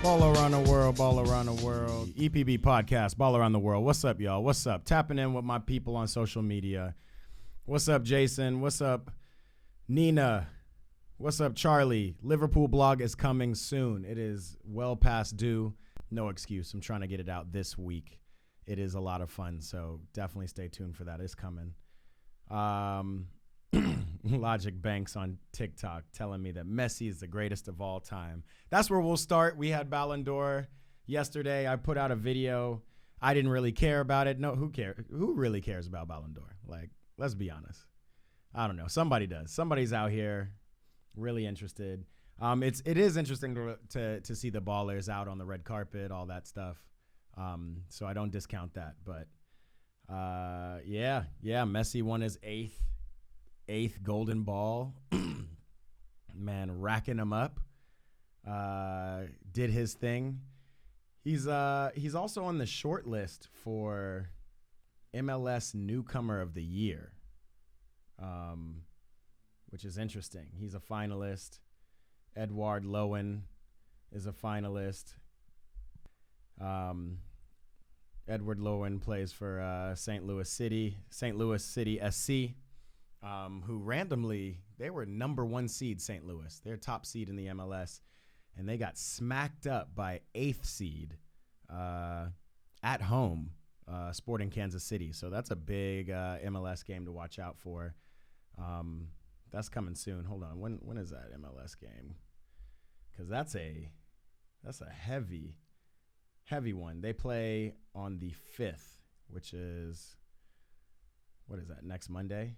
Ball around the world, ball around the world. EPB podcast, ball around the world. What's up, y'all? What's up? Tapping in with my people on social media. What's up, Jason? What's up, Nina? What's up, Charlie? Liverpool blog is coming soon. It is well past due. No excuse. I'm trying to get it out this week. It is a lot of fun, so definitely stay tuned for that. It's coming. Logic Banks on TikTok telling me that Messi is the greatest of all time. That's where we'll start. We had Ballon d'Or yesterday. I put out a video. I didn't really care about it. No, who cares? Who really cares about Ballon d'Or? Like, let's be honest. I don't know. Somebody does. Somebody's out here really interested. It is interesting to see the ballers out on the red carpet, all that stuff. So I don't discount that. But yeah, Messi won his eighth golden ball. Man, racking them up. Did his thing. He's also on the short list for MLS newcomer of the year, which is interesting. He's a finalist. Edouard Lowen is a finalist. Edward Lowen plays for St. Louis City SC. Who randomly, they were number one seed St. Louis. They're top seed in the MLS, and they got smacked up by 8th seed at home, Sporting Kansas City. So that's a big MLS game to watch out for. That's coming soon. Hold on. When is that MLS game? Because that's a heavy one. They play on the 5th, which is, what is that, next Monday?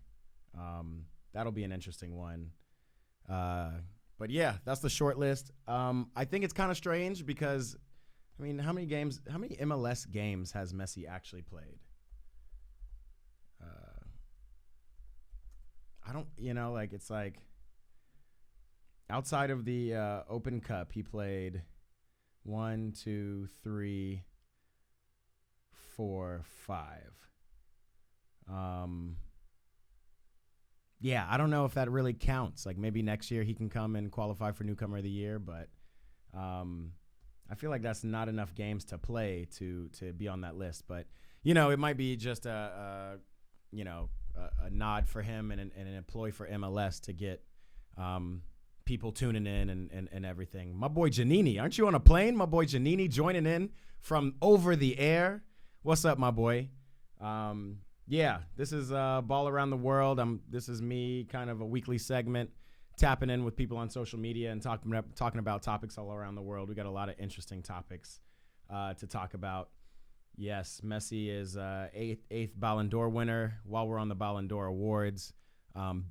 That'll be an interesting one. But yeah, that's the short list. I think it's kind of strange because, I mean, how many MLS games has Messi actually played? I don't, it's like outside of the Open Cup, he played 1, 2, 3, 4, 5. Yeah, I don't know if that really counts. Like maybe next year he can come and qualify for newcomer of the year, but I feel like that's not enough games to play to be on that list. But it might be just a nod for him and an employee for MLS to get people tuning in and everything. My boy Giannini, aren't you on a plane? My boy Giannini joining in from over the air. What's up, my boy? Yeah, this is Ball Around the World. This is me, kind of a weekly segment, tapping in with people on social media and talking about topics all around the world. We got a lot of interesting topics to talk about. Yes, Messi is eighth Ballon d'Or winner. While we're on the Ballon d'Or awards,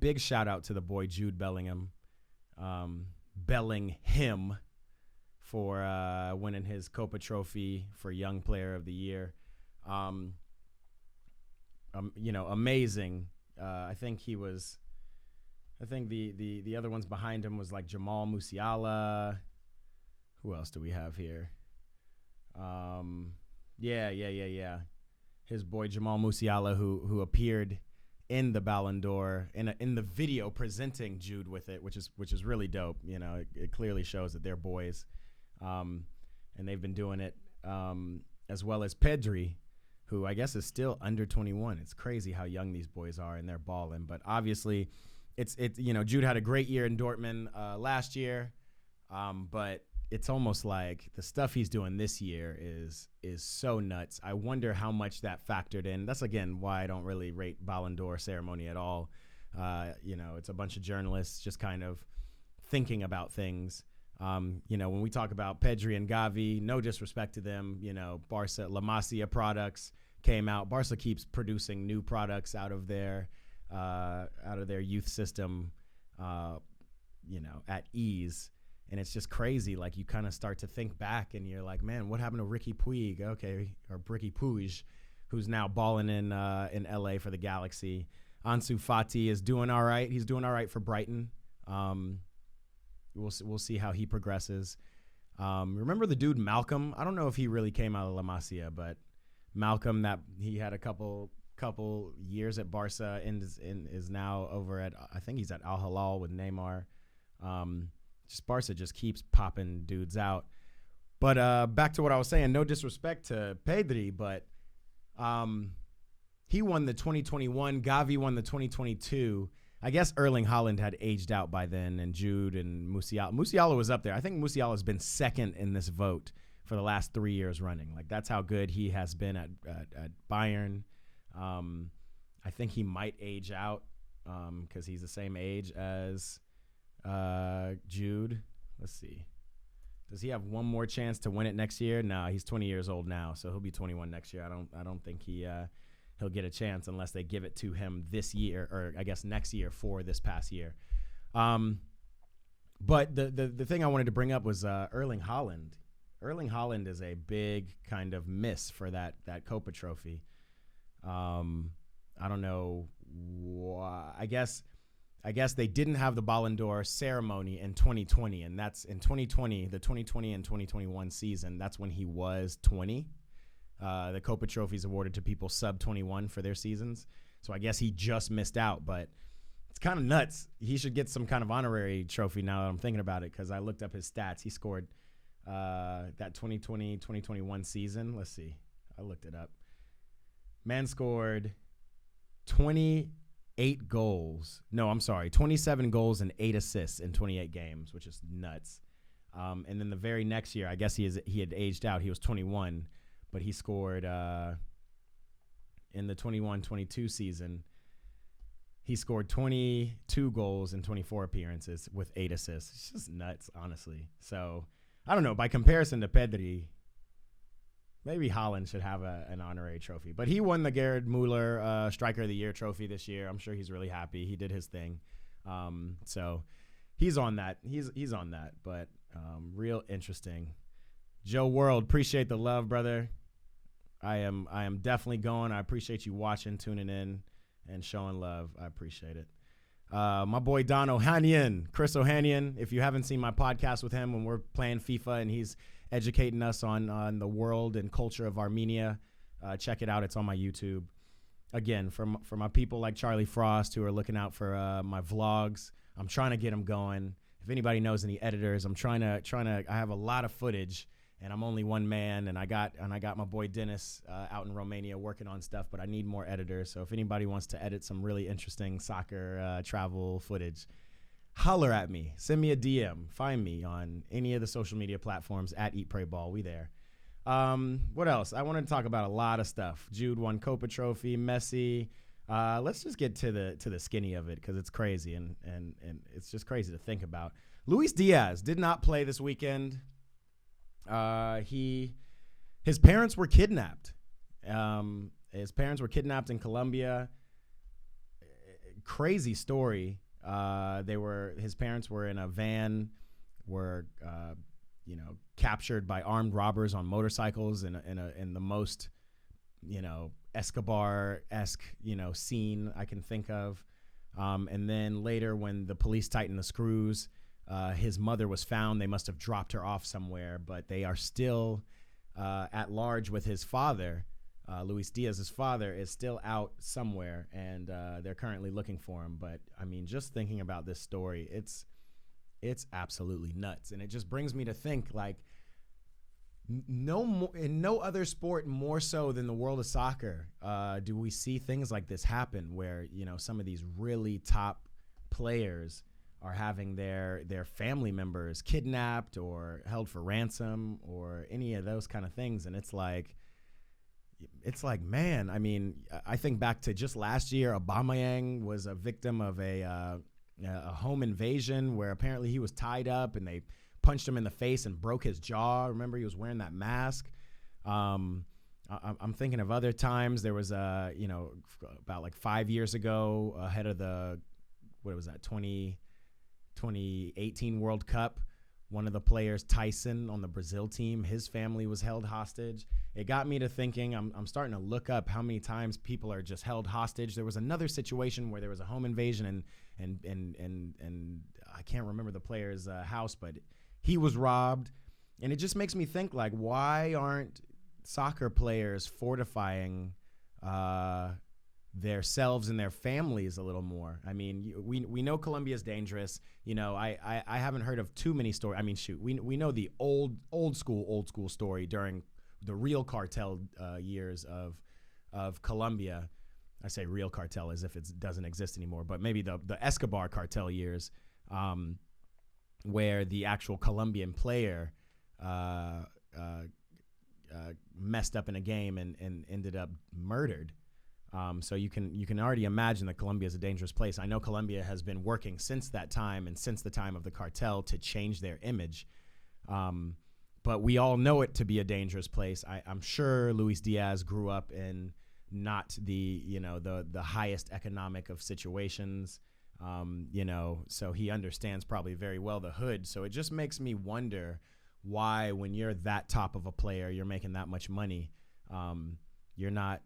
big shout out to the boy Jude Bellingham for winning his Kopa trophy for Young Player of the Year. Amazing. I think the other ones behind him was like Jamal Musiala. Who else do we have here? Yeah. His boy Jamal Musiala, who appeared in the Ballon d'Or in the video presenting Jude with it, which is really dope. It clearly shows that they're boys, and they've been doing it, as well as Pedri, who I guess is still under 21. It's crazy how young these boys are, and they're balling. But obviously, Jude had a great year in Dortmund last year, but it's almost like the stuff he's doing this year is so nuts. I wonder how much that factored in. That's, again, why I don't really rate Ballon d'Or ceremony at all. It's a bunch of journalists just kind of thinking about things. When we talk about Pedri and Gavi, no disrespect to them, Barca, La Masia products came out. Barca keeps producing new products out of their youth system, at ease. And it's just crazy. Like, you kind of start to think back and you're like, man, what happened to Ricky Puig? Or Ricky Puig, who's now balling in LA for the Galaxy. Ansu Fati is doing all right. He's doing all right for Brighton. We'll see how he progresses. Remember the dude Malcolm? I don't know if he really came out of La Masia, but Malcolm, that he had a couple years at Barca and is now over at, I think he's at Al Hilal with Neymar. Barca just keeps popping dudes out. But back to what I was saying, no disrespect to Pedri, but he won the 2021. Gavi won the 2022. I guess Erling Haaland had aged out by then, and Jude and Musiala. Musiala was up there. I think Musiala has been second in this vote for the last 3 years running. Like, that's how good he has been at Bayern. I think he might age out because he's the same age as Jude. Let's see. Does he have one more chance to win it next year? No, he's 20 years old now, so he'll be 21 next year. I don't think he'll get a chance unless they give it to him this year, or I guess next year for this past year. But the thing I wanted to bring up was Erling Haaland. Erling Haaland is a big kind of miss for that Kopa trophy. I don't know why. I guess they didn't have the Ballon d'Or ceremony in 2020, and that's in 2020, the 2020 and 2021 season. That's when he was 20. The Kopa trophy is awarded to people sub 21 for their seasons. So I guess he just missed out, but it's kind of nuts. He should get some kind of honorary trophy now that I'm thinking about it, because I looked up his stats. He scored that 2020, 2021 season. Let's see. I looked it up. Man scored 28 goals. No, I'm sorry. 27 goals and 8 assists in 28 games, which is nuts. And then the very next year, I guess he had aged out. He was 21, but he scored in the 21-22 season. He scored 22 goals in 24 appearances with 8 assists. It's just nuts, honestly. So, I don't know. By comparison to Pedri, maybe Haaland should have an honorary trophy. But he won the Gerd Müller Striker of the Year trophy this year. I'm sure he's really happy. He did his thing. So he's on that. He's on that. But real interesting. Joe World, appreciate the love, brother. I am definitely going. I appreciate you watching, tuning in, and showing love. I appreciate it. My boy Don Ohanian, Chris Ohanian. If you haven't seen my podcast with him when we're playing FIFA and he's educating us on the world and culture of Armenia, check it out. It's on my YouTube. Again, for my people like Charlie Frost who are looking out for my vlogs, I'm trying to get them going. If anybody knows any editors, I'm trying to. I have a lot of footage, and I'm only one man, and I got my boy Dennis out in Romania working on stuff, but I need more editors. So if anybody wants to edit some really interesting soccer travel footage, holler at me. Send me a DM. Find me on any of the social media platforms at Eat Pray Ball. We there. What else? I wanted to talk about a lot of stuff. Jude won Kopa Trophy. Messi. Let's just get to the skinny of it, because it's crazy and it's just crazy to think about. Luiz Diaz did not play this weekend. His parents were kidnapped. His parents were kidnapped in Colombia. Crazy story. His parents were in a van, were captured by armed robbers on motorcycles in the most Escobar-esque scene I can think of. And then later, when the police tightened the screws, his mother was found. They must have dropped her off somewhere, but they are still at large with his father. Luiz Diaz's father is still out somewhere, and they're currently looking for him. But I mean, just thinking about this story, it's absolutely nuts, and it just brings me to think, like, in no other sport more so than the world of soccer do we see things like this happen, where some of these really top players are having their family members kidnapped or held for ransom or any of those kind of things. And it's like, man, I mean, I think back to just last year, Aubameyang was a victim of a home invasion where apparently he was tied up and they punched him in the face and broke his jaw. Remember, he was wearing that mask. I'm thinking of other times. There was about like 5 years ago, ahead of the 2018 World Cup, one of the players, Tyson, on the Brazil team, his family was held hostage. It got me to thinking. I'm starting to look up how many times people are just held hostage. There was another situation where there was a home invasion and I can't remember the player's house, but he was robbed. And it just makes me think, like, why aren't soccer players fortifying themselves and their families a little more. I mean, we know Colombia is dangerous. You know, I haven't heard of too many stories. I mean, shoot, we know the old school story during the real cartel years of Colombia. I say real cartel as if it doesn't exist anymore, but maybe the Escobar cartel years, where the actual Colombian player messed up in a game and ended up murdered. So you can already imagine that Colombia is a dangerous place. I know Colombia has been working since that time and since the time of the cartel to change their image. But we all know it to be a dangerous place. I'm sure Luiz Diaz grew up in not the highest economic of situations, so he understands probably very well the hood. So it just makes me wonder why, when you're that top of a player, you're making that much money, you're not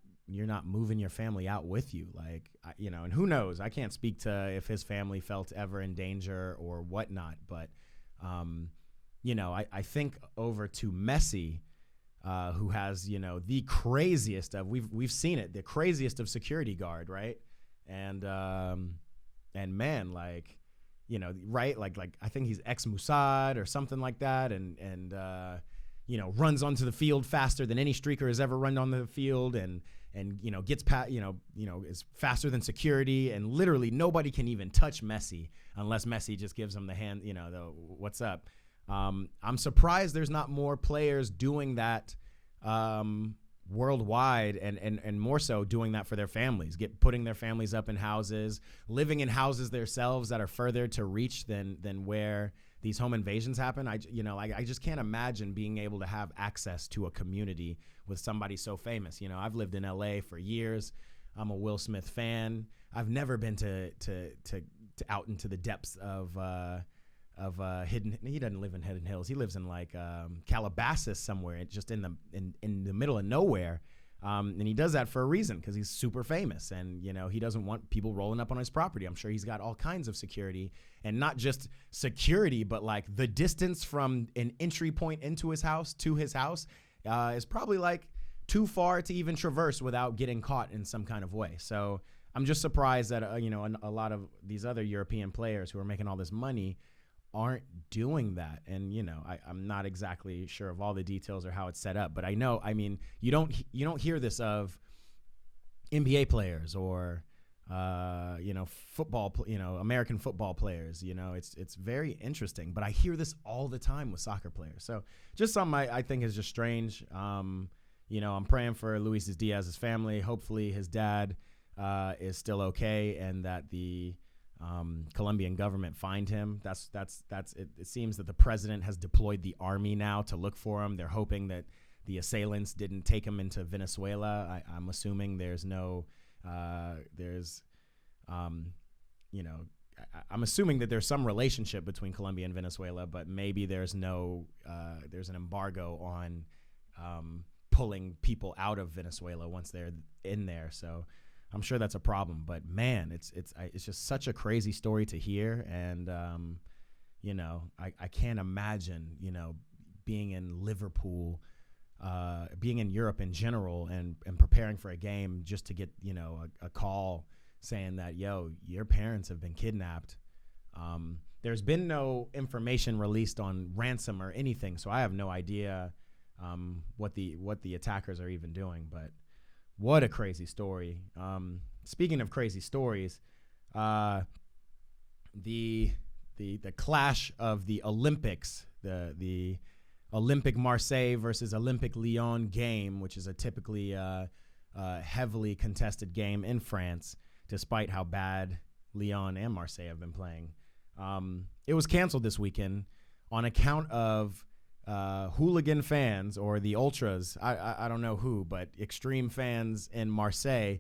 moving your family out with you. Like, and who knows? I can't speak to if his family felt ever in danger or whatnot, but I think over to Messi, who has, the craziest of, we've seen it, the craziest of security guard, right? And man, like, right? Like I think he's ex-Mossad or something like that. And runs onto the field faster than any streaker has ever run on the field. And gets past, is faster than security. And literally nobody can even touch Messi unless Messi just gives him the hand, the what's up. I'm surprised there's not more players doing that worldwide, and more so doing that for their families, putting their families up in houses, living in houses themselves that are further to reach than where these home invasions happen. I just can't imagine being able to have access to a community with somebody so famous. I've lived in LA for years. I'm a Will Smith fan. I've never been to out into the depths of Hidden. He doesn't live in Hidden Hills. He lives in like Calabasas somewhere, just in the middle of nowhere. And he does that for a reason, because he's super famous, and he doesn't want people rolling up on his property. I'm sure he's got all kinds of security, and not just security, but like the distance from an entry point into his house to his house is probably like too far to even traverse without getting caught in some kind of way. So I'm just surprised that a lot of these other European players who are making all this money aren't doing that. And I'm not exactly sure of all the details or how it's set up, but I know, I mean, you don't hear this of NBA players or football, American football players. It's very interesting, but I hear this all the time with soccer players. So just something I think is just strange. I'm praying for Luis Diaz's family. Hopefully his dad is still okay, and that the Colombian government find him. That's it. It seems that the president has deployed the army now to look for him. They're hoping that the assailants didn't take him into Venezuela. I'm assuming there's no, I'm assuming that there's some relationship between Colombia and Venezuela, but maybe there's an embargo on pulling people out of Venezuela once they're in there. So I'm sure that's a problem, but man, it's just such a crazy story to hear. And, I can't imagine, being in Liverpool, being in Europe in general, and preparing for a game just to get, a call saying that, yo, your parents have been kidnapped. There's been no information released on ransom or anything, so I have no idea what the attackers are even doing, but what a crazy story. Speaking of crazy stories, the clash of the Olympics, the Olympic Marseille versus Olympic Lyon game, which is a typically heavily contested game in France, despite how bad Lyon and Marseille have been playing. It was canceled this weekend on account of hooligan fans, or the ultras, I don't know who, but extreme fans in Marseille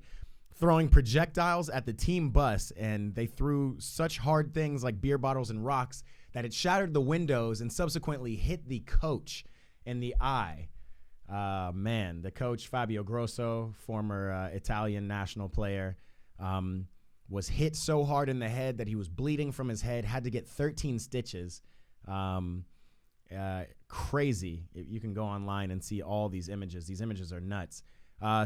throwing projectiles at the team bus, and they threw such hard things like beer bottles and rocks that it shattered the windows and subsequently hit the coach in the eye. The coach, Fabio Grosso, former Italian national player, was hit so hard in the head that he was bleeding from his head, had to get 13 stitches. Crazy. You can go online and see all these images. These images are nuts.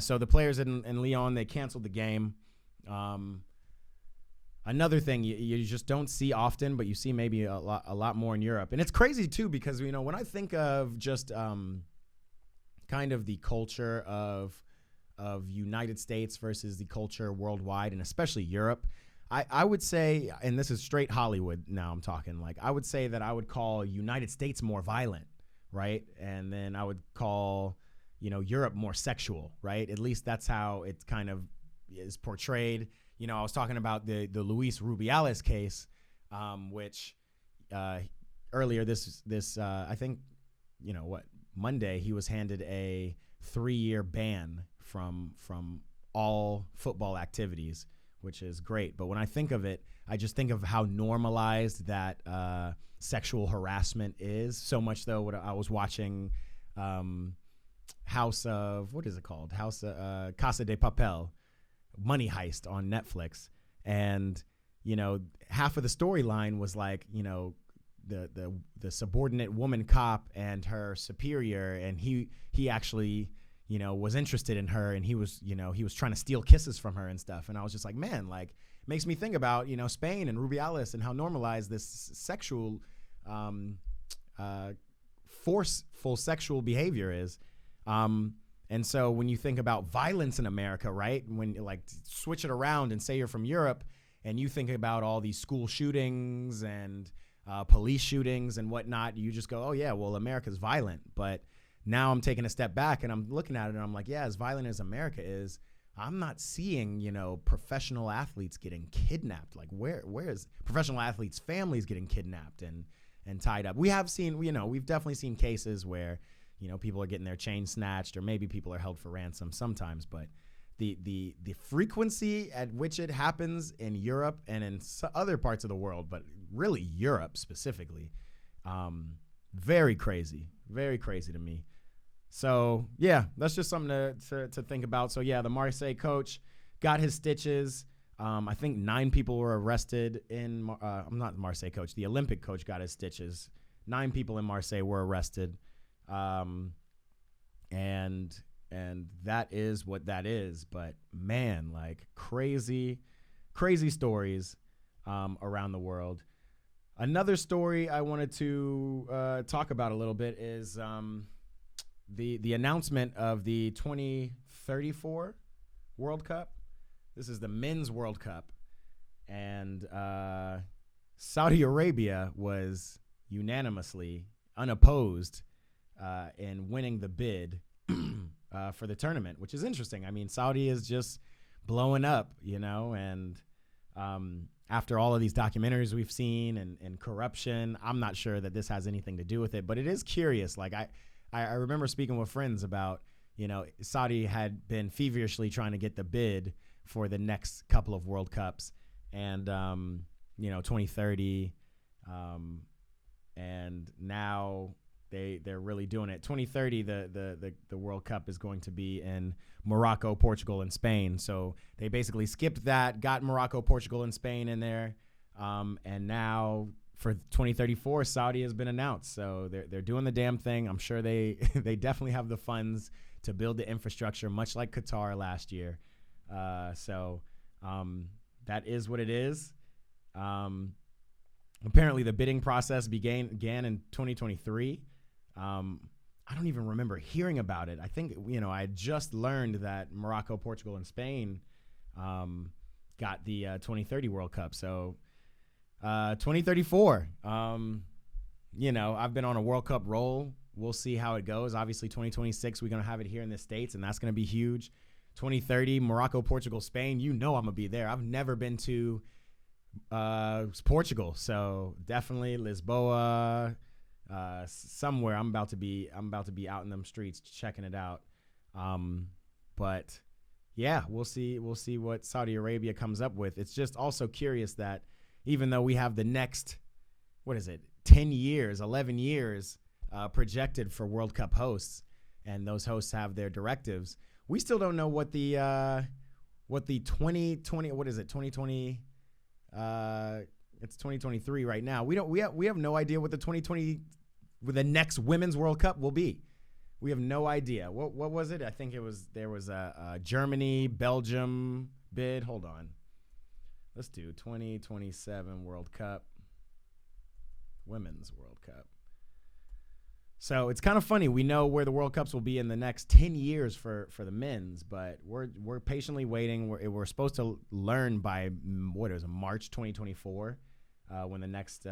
So the players in Lyon, they canceled the game. Another thing you just don't see often, but you see maybe a lot more in Europe. And it's crazy too, because, when I think of just kind of the culture of United States versus the culture worldwide, and especially Europe, I would say, and this is straight Hollywood now I'm talking, like I would say that I would call United States more violent, right? And then I would call, Europe more sexual, right? At least that's how it kind of is portrayed. I was talking about the Luis Rubiales case, which earlier this I think, Monday he was handed a 3-year ban from all football activities, which is great. But when I think of it, I just think of how normalized that sexual harassment is. So much though, I was watching House of, what is it called? Casa de Papel. Money Heist on Netflix, and half of the storyline was like the subordinate woman cop and her superior, and he actually was interested in her, and he was trying to steal kisses from her and stuff, and I was just like, man, like it makes me think about Spain and Rubiales and how normalized this sexual forceful sexual behavior is. And so when you think about violence in America, right, when you switch it around and say you're from Europe and you think about all these school shootings and police shootings and whatnot, you just go, oh, yeah, well, America's violent. But now I'm taking a step back and I'm looking at it and I'm like, yeah, as violent as America is, I'm not seeing, professional athletes getting kidnapped. Like where is professional athletes' families getting kidnapped and tied up? We have seen, we've definitely seen cases where people are getting their chain snatched, or maybe people are held for ransom sometimes. But the frequency at which it happens in Europe and in other parts of the world, but really Europe specifically, very crazy to me. So yeah, that's just something to think about. So yeah, the Marseille coach got his stitches. I think 9 people were arrested in. I'm not the Marseille coach. The Olympic coach got his stitches. 9 people in Marseille were arrested. And that is what that is. But man, like crazy stories around the world. Another story I wanted to talk about a little bit is the announcement of the 2034 World Cup. This is the Men's World Cup, and Saudi Arabia was unanimously unopposed in winning the bid for the tournament, which is interesting. I mean, Saudi is just blowing up, and after all of these documentaries we've seen and corruption, I'm not sure that this has anything to do with it, but it is curious. Like I remember speaking with friends about, Saudi had been feverishly trying to get the bid for the next couple of World Cups, and 2030, and now they're really doing it. 2030, the World Cup is going to be in Morocco, Portugal, and Spain. So they basically skipped that, got Morocco, Portugal, and Spain in there, and now for 2034, Saudi has been announced. So they're doing the damn thing. I'm sure they definitely have the funds to build the infrastructure, much like Qatar last year. So that is what it is. Apparently the bidding process began in 2023. I don't even remember hearing about it. I think, I had just learned that Morocco, Portugal, and Spain got the 2030 World Cup. So 2034, I've been on a World Cup roll. We'll see how it goes. Obviously, 2026, we're going to have it here in the States, and that's going to be huge. 2030, Morocco, Portugal, Spain, I'm going to be there. I've never been to Portugal, so definitely Lisboa, somewhere. I'm about to be out in them streets checking it out. But yeah, we'll see what Saudi Arabia comes up with. It's just also curious that even though we have the next, 10 years, 11 years projected for World Cup hosts, and those hosts have their directives, we still don't know what the 2020, 2020, it's 2023 right now. We have no idea what the 2020 with the next Women's World Cup will be. We have no idea. What was it? I think there was Germany, Belgium, bid. Hold on. Let's do 2027 World Cup. Women's World Cup. So it's kind of funny. We know where the World Cups will be in the next 10 years for the men's, but we're patiently waiting. We're supposed to learn by March 2024 when the next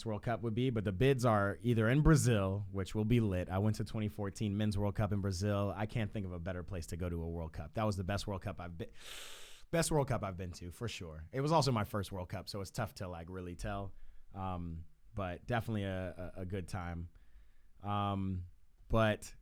World Cup would be. But the bids are either in Brazil, which will be lit. I went to 2014 Men's World Cup in Brazil. I can't think of a better place to go to a World Cup. That was the best World Cup I've been to for sure. It was also my first World Cup, so it's tough to like really tell. But definitely a good time. But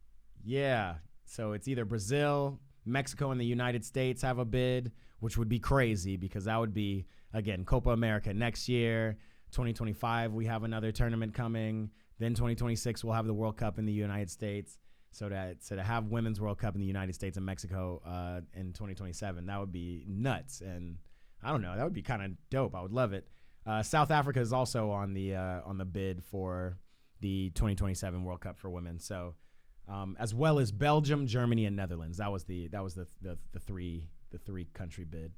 yeah, so it's either Brazil, Mexico, and the United States have a bid, which would be crazy because that would be, again, Copa America next year. 2025, we have another tournament coming. Then 2026, we'll have the World Cup in the United States. So to have Women's World Cup in the United States and Mexico in 2027, that would be nuts. And I don't know, that would be kind of dope. I would love it. South Africa is also on the bid for the 2027 World Cup for women. So, as well as Belgium, Germany, and Netherlands. That was the three country bid.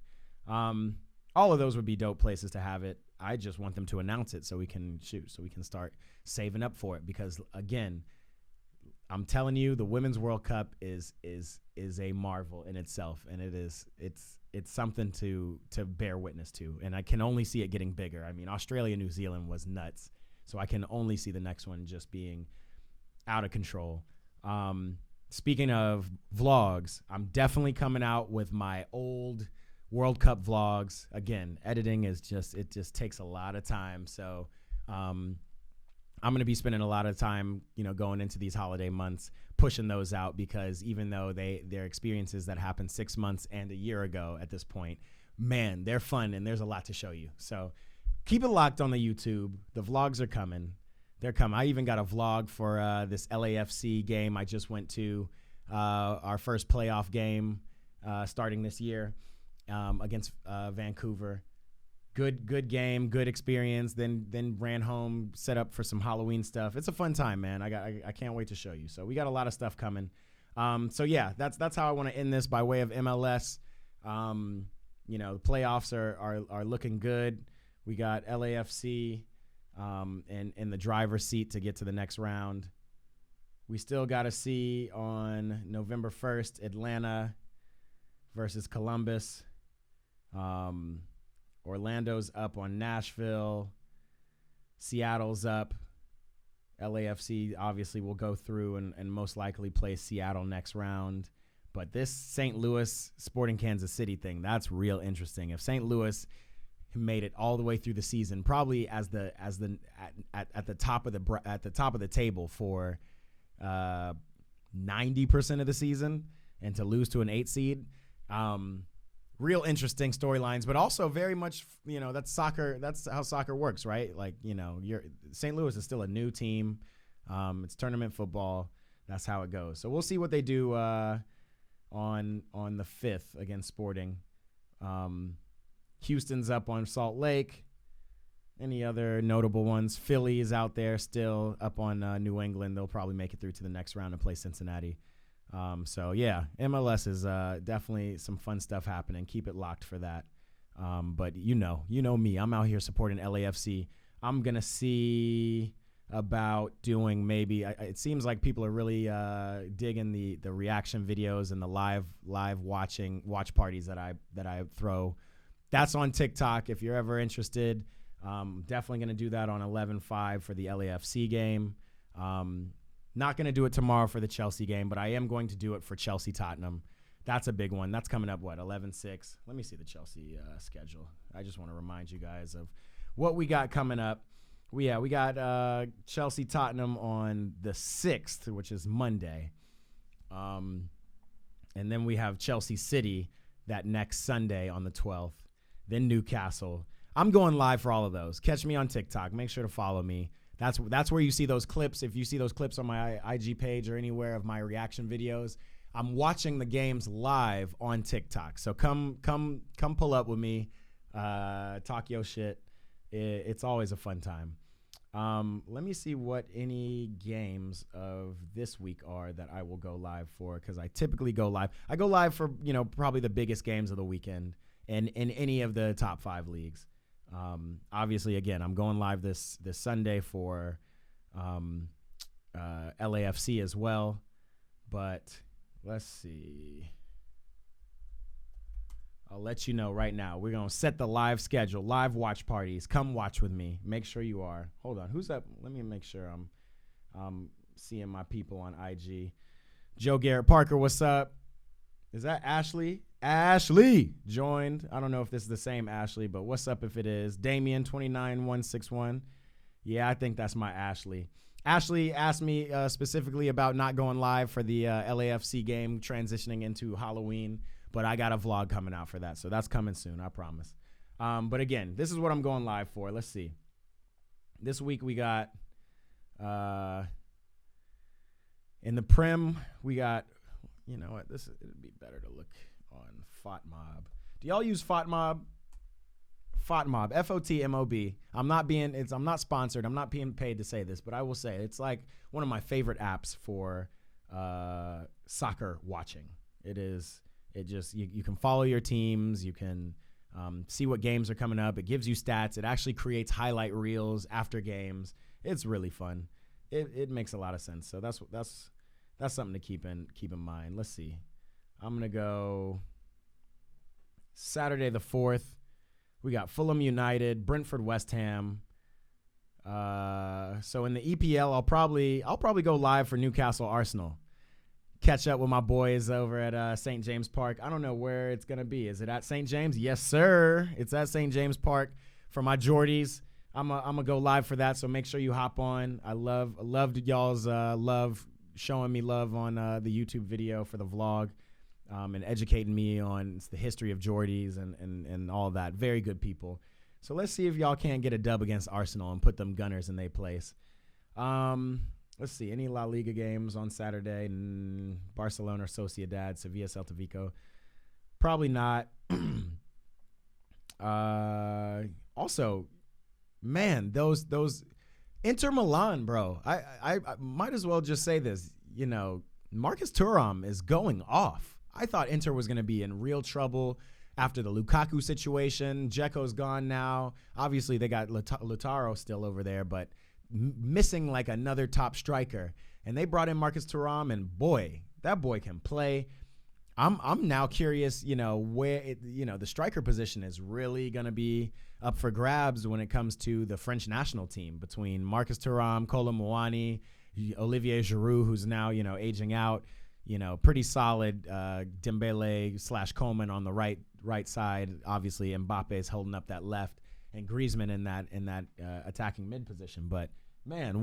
All of those would be dope places to have it. I just want them to announce it so we can start saving up for it. Because again, I'm telling you, the Women's World Cup is a marvel in itself, and it's something to bear witness to, and I can only see it getting bigger. I mean, Australia, New Zealand was nuts, so I can only see the next one just being out of control. Speaking of vlogs, I'm definitely coming out with my old World Cup vlogs. Again, editing it just takes a lot of time, so I'm going to be spending a lot of time, going into these holiday months, pushing those out, because even though they're experiences that happened 6 months and a year ago at this point, man, they're fun and there's a lot to show you. So keep it locked on the YouTube. The vlogs are coming. They're coming. I even got a vlog for this LAFC game I just went to, our first playoff game starting this year against Vancouver. Good game, good experience. Then ran home, set up for some Halloween stuff. It's a fun time, man. I can't wait to show you. So we got a lot of stuff coming. So yeah, that's how I want to end this by way of MLS. The playoffs are looking good. We got LAFC in the driver's seat to get to the next round. We still got to see on November 1st Atlanta versus Columbus. Orlando's up on Nashville. Seattle's up. LAFC obviously will go through and most likely play Seattle next round. But this St. Louis Sporting Kansas City thing, that's real interesting. If St. Louis made it all the way through the season, probably at the top of the table for 90% of the season, and to lose to an 8 seed, real interesting storylines, but also very much, that's soccer. That's how soccer works, right? Like, St. Louis is still a new team. It's tournament football. That's how it goes. So we'll see what they do on the 5th against Sporting. Houston's up on Salt Lake. Any other notable ones? Philly is out there still up on New England. They'll probably make it through to the next round and play Cincinnati. So yeah, MLS is definitely some fun stuff happening. Keep it locked for that. But you know me, I'm out here supporting LAFC. I'm gonna see about doing maybe. It seems like people are really digging the reaction videos and the live watch parties that I throw. That's on TikTok if you're ever interested. Definitely gonna do that on 11/5 for the LAFC game. Not going to do it tomorrow for the Chelsea game, but I am going to do it for Chelsea-Tottenham. That's a big one. That's coming up, 11/6? Let me see the Chelsea schedule. I just want to remind you guys of what we got coming up. We got Chelsea-Tottenham on the 6th, which is Monday. And then we have Chelsea City that next Sunday on the 12th. Then Newcastle. I'm going live for all of those. Catch me on TikTok. Make sure to follow me. That's where you see those clips. If you see those clips on my IG page or anywhere of my reaction videos, I'm watching the games live on TikTok. So come pull up with me, talk your shit. It's always a fun time. Let me see what any games of this week are that I will go live for, because I typically go live. I go live for, probably the biggest games of the weekend and in any of the top 5 leagues. Obviously, again, I'm going live this Sunday for LAFC as well. But let's see. I'll let you know right now. We're going to set the live schedule, live watch parties. Come watch with me. Make sure you are. Hold on. Who's up? Let me make sure I'm seeing my people on IG. Joe Garrett Parker, what's up? Is that Ashley? Ashley joined. I don't know if this is the same Ashley, but what's up if it is? Damien 29161. Yeah, I think that's my Ashley. Ashley asked me specifically about not going live for the LAFC game transitioning into Halloween, but I got a vlog coming out for that, so that's coming soon, I promise. But again, this is what I'm going live for. Let's see. This week we got in the Prem, we got, you know what, it'd be better to look on FOTMob. Do y'all use FOTMob? FOTMob, FOTMOB. I'm not sponsored. I'm not being paid to say this, but I will say it's like one of my favorite apps for soccer watching. You can follow your teams. You can see what games are coming up. It gives you stats. It actually creates highlight reels after games. It's really fun. It makes a lot of sense. So that's something to keep in mind. Let's see. I'm gonna go Saturday the 4th. We got Fulham United, Brentford, West Ham. So in the EPL, I'll probably go live for Newcastle, Arsenal. Catch up with my boys over at St. James Park. I don't know where it's gonna be. Is it at St. James? Yes, sir. It's at St. James Park for my Geordies. I'm gonna go live for that. So make sure you hop on. I loved y'all's love, showing me love on the YouTube video for the vlog. And educating me on the history of Geordies and all of that. Very good people. So let's see if y'all can't get a dub against Arsenal and put them Gunners in their place. Let's see. Any La Liga games on Saturday? Barcelona, Sociedad, Sevilla, Celta Vigo. Probably not. Also, man, those Inter Milan, bro. I might as well just say this. Marcus Thuram is going off. I thought Inter was going to be in real trouble after the Lukaku situation. Dzeko's gone now. Obviously, they got Lautaro still over there, but missing like another top striker. And they brought in Marcus Thuram, and boy, that boy can play. I'm now curious, where the striker position is really going to be up for grabs when it comes to the French national team between Marcus Thuram, Kolo Muani, Olivier Giroud, who's now, aging out. Pretty solid Dembele / Coleman on the right side. Obviously, Mbappe's holding up that left, and Griezmann in that attacking mid position. But man,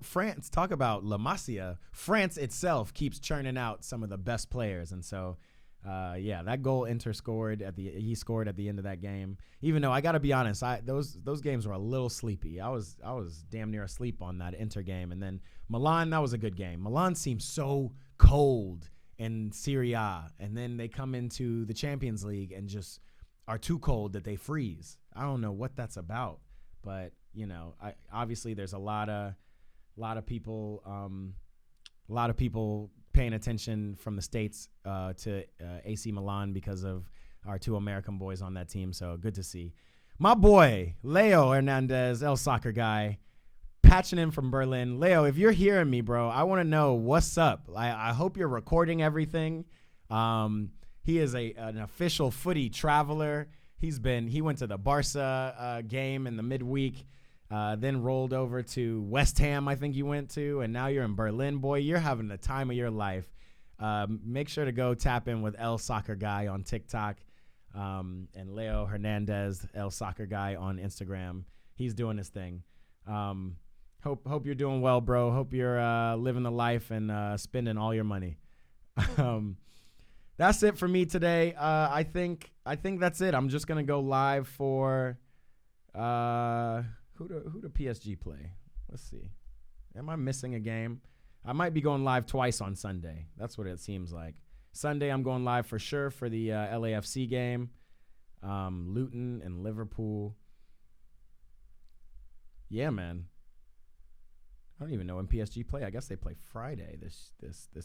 France, talk about La Masia. France itself keeps churning out some of the best players, and so that goal Inter scored at the end of that game. Even though I got to be honest, those games were a little sleepy. I was damn near asleep on that Inter game. And then Milan, that was a good game. Milan seems so cold in Serie A, and then they come into the Champions League and just are too cold that they freeze. I don't know what that's about, but obviously there's a lot of people paying attention from the States to AC Milan because of our 2 American boys on that team. So good to see. My boy, Leo Hernandez, El Soccer Guy, patching in from Berlin. Leo, if you're hearing me, bro, I want to know what's up. I hope you're recording everything. He is an official footy traveler. He went to the Barca game in the midweek, then rolled over to West Ham, I think you went to, and now you're in Berlin. Boy, you're having the time of your life. Make sure to go tap in with El Soccer Guy on TikTok and Leo Hernandez, El Soccer Guy on Instagram. He's doing his thing. Hope you're doing well, bro. Hope you're living the life and spending all your money. That's it for me today. I think that's it. I'm just gonna go live for who do PSG play? Let's see. Am I missing a game? I might be going live twice on Sunday. That's what it seems like. Sunday I'm going live for sure for the LAFC game. Luton and Liverpool. Yeah, man. I don't even know when PSG play. I guess they play Friday this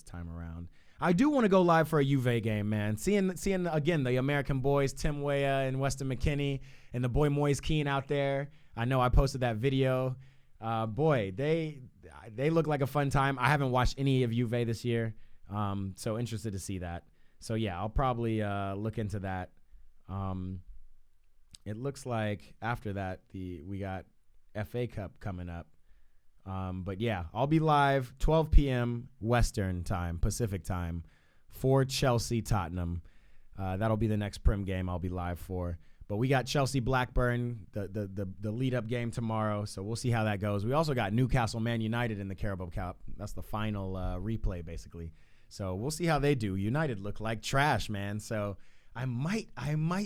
time around. I do want to go live for a Juve game, man. Seeing again the American boys, Tim Weah and Weston McKennie, and the boy Moise Keane out there. I know I posted that video. Boy, they look like a fun time. I haven't watched any of Juve this year, so interested to see that. So yeah, I'll probably look into that. It looks like after that we got FA Cup coming up. But yeah, I'll be live 12 p.m. Western time, Pacific time, for Chelsea Tottenham. That'll be the next Prim game I'll be live for. But we got Chelsea Blackburn, the lead up game tomorrow, so we'll see how that goes. We also got Newcastle Man United in the Carabao Cup. That's the final replay basically. So we'll see how they do. United look like trash, man. So I might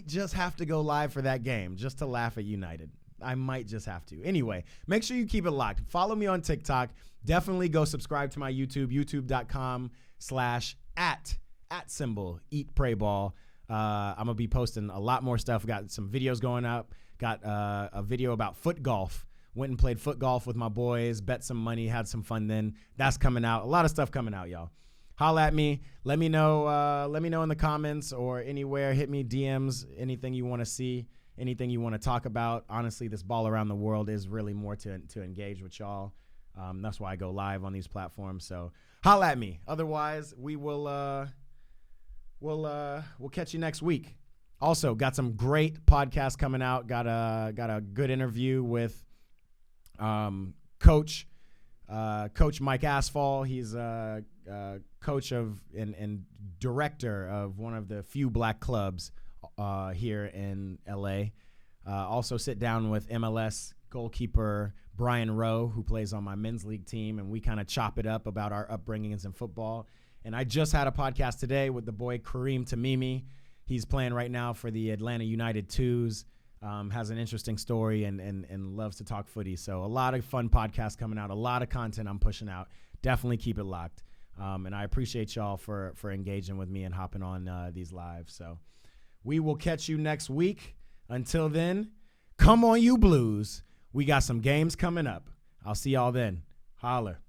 just have to go live for that game just to laugh at United. I might just have to. Anyway, make sure you keep it locked. Follow me on TikTok. Definitely go subscribe to my YouTube, youtube.com/@@eat-pray-ball. I'm going to be posting a lot more stuff. Got some videos going up. Got a video about foot golf. Went and played foot golf with my boys, bet some money, had some fun then. That's coming out. A lot of stuff coming out, y'all. Holla at me. Let me know in the comments or anywhere. Hit me DMs, anything you want to see. Anything you want to talk about. Honestly, this ball around the world is really more to engage with y'all. That's why I go live on these platforms. So holla at me. Otherwise, we'll catch you next week. Also, got some great podcasts coming out. Got a good interview with Coach Mike Asphalt. He's coach of and director of one of the few black clubs here in LA. Also sit down with MLS goalkeeper Brian Rowe, who plays on my men's league team, and we kind of chop it up about our upbringings in football. And I just had a podcast today with the boy Kareem Tamimi. He's playing right now for the Atlanta United Twos. Has an interesting story and loves to talk footy. So a lot of fun podcasts coming out, a lot of content I'm pushing out. Definitely keep it locked. And I appreciate y'all for engaging with me and hopping on these lives. So we will catch you next week. Until then, come on, you Blues. We got some games coming up. I'll see y'all then. Holler.